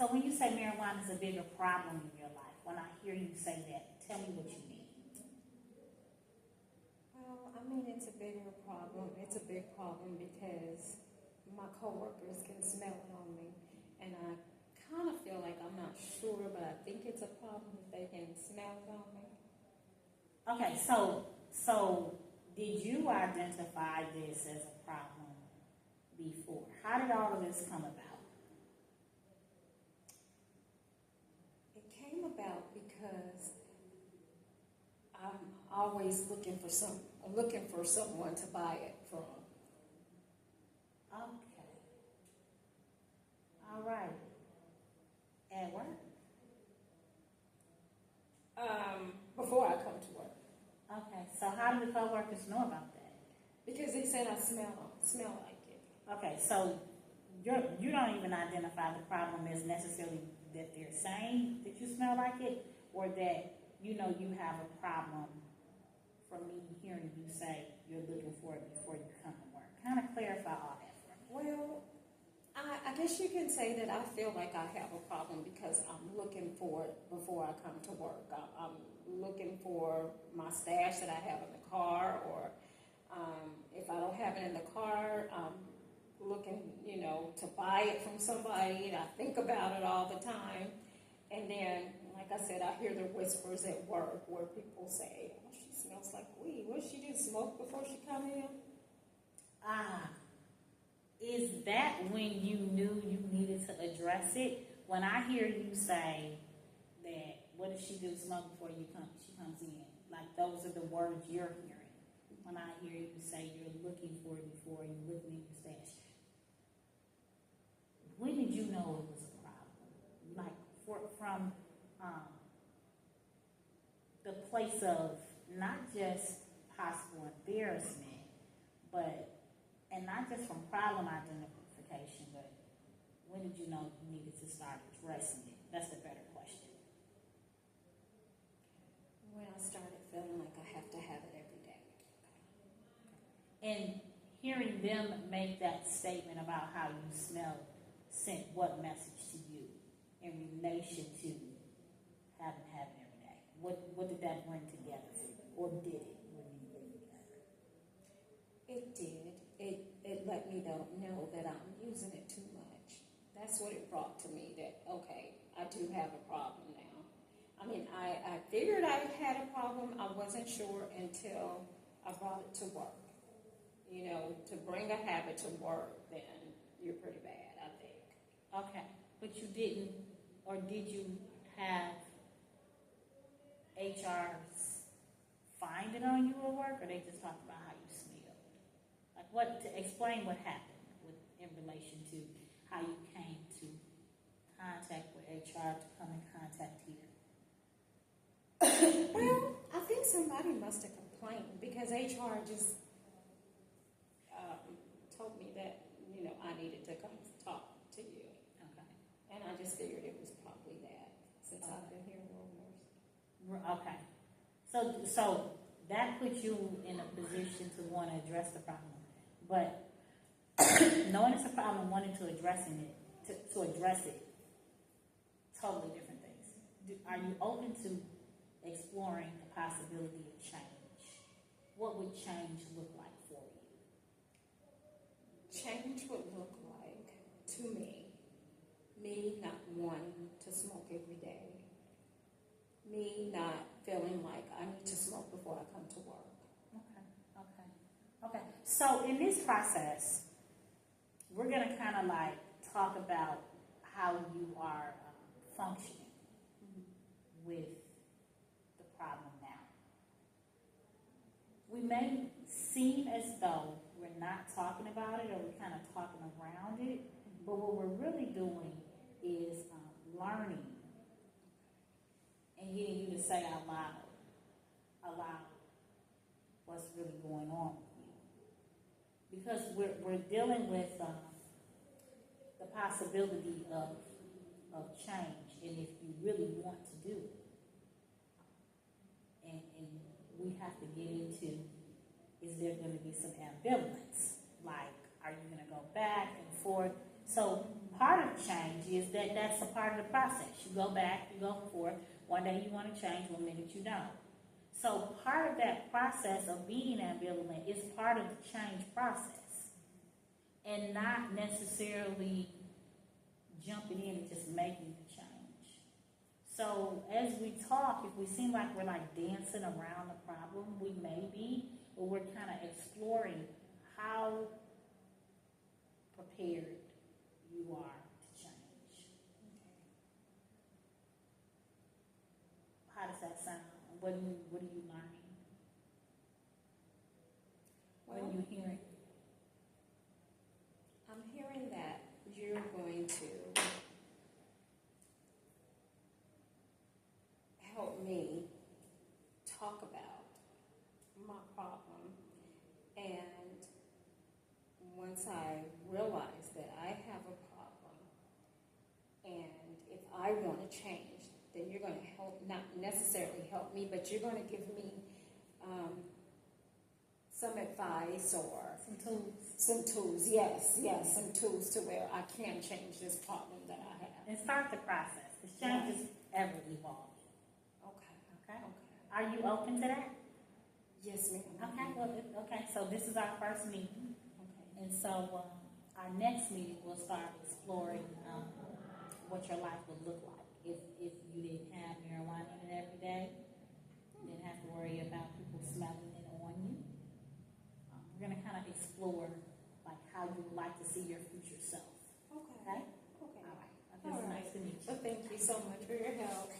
So when you say marijuana is a bigger problem in your life, when I hear you say that, tell me what you mean. Well, I mean, it's a bigger problem. It's a big problem because my coworkers can smell it on me, and I kind of feel like I'm not sure, but I think it's a problem if they can smell it on me. Okay, so did you identify this as a problem before? How did all of this come about? It came about because I'm always looking for someone to buy it from. Okay. All right. At work? Before I come to work. Okay, so how do the coworkers know about that? Because they said I smell like it. Okay, so you don't even identify the problem as necessarily that they're saying that you smell like it, or that you know you have a problem from me hearing you say you're looking for it before you come to work. Kind of clarify all that for me. Well, I guess you can say that I feel like I have a problem because I'm looking for it before I come to work. I'm looking for my stash that I have in the car, or if I don't have it in the car, I'm looking, to buy it from somebody, and I think about it all the time. And then, like I said, I hear the whispers at work where people say, "Oh, she smells like weed. What, she did smoke before she come in?" Is that when you knew you needed to address it? When I hear you say that, what if she do smoke before she comes in? Like, those are the words you're hearing. When I hear you say you're looking for it before you're looking in your stash. When did you know it was a problem? Like, from the place of not just possible embarrassment, and not just from problem identification, but when did you know you needed to start addressing it? That's the better question. When I started feeling like I have to have it every day. And hearing them make that statement about how you smell sent what message to you in relation to having to have it every day? What did that bring together for you? Or did it bring together? It did. It let me know that I'm using it too much. That's what it brought to me, that, okay, I do have a problem now. I mean, I figured I had a problem. I wasn't sure until I brought it to work. To bring a habit to work, then you're pretty bad, I think. Okay, but you didn't, or did you have HRs find it on you at work, or they just talked about how you smelled? Like, to explain what happened in relation to how you came to contact with HR to come in contact here. Well, I think somebody must have complained because HR just told me that, I needed to come talk to you. Okay. And I just figured it was probably that since I've been hearing rumors. Okay. So that puts you in a position to want to address the problem. But knowing it's a problem, wanting to address it, totally different things. Are you open to exploring the possibility of change? What would change look like for you? Change would look like, to me not wanting to smoke every day. Me not feeling like I need to smoke before I come to work. Okay. So in this process, we're going to kind of talk about how you are functioning with the problem now. We may seem as though we're not talking about it, or we're kind of talking around it, but what we're really doing is learning and getting you to say out loud what's really going on with you. Because we're dealing with the possibility of change, and if you really want to do it. And we have to get into, is there going to be some ambivalence? Like, are you going to go back and forth So part of change is that that's a part of the process. You go back, you go forth. One day you want to change, one minute you don't. So part of that process of being ambivalent is part of the change process, and not necessarily jumping in and just making the change. So as we talk, if we seem like we're like dancing around the problem, we may be, but we're kind of exploring how prepared you are to change. How does that sound? What are you learning? What are you hearing? I'm hearing that you're going to help me talk about my problem, and once I realize that I have a problem, and if I want to change, then you're going to help, not necessarily help me, but you're going to give me some advice or some tools, yes, some tools to where I can change this problem that I have. And start the process. Because change is ever evolving. Okay. Are you open to that? Yes, ma'am. Okay. So this is our first meeting. Okay. And so our next meeting, we'll start exploring what your life would look like if you didn't have marijuana in it every day. You didn't have to worry about people smelling it on you. We're going to kind of explore like how you would like to see your future self. Okay. Okay? Okay. All right. It's nice to meet you. Well, thank you so much for your help.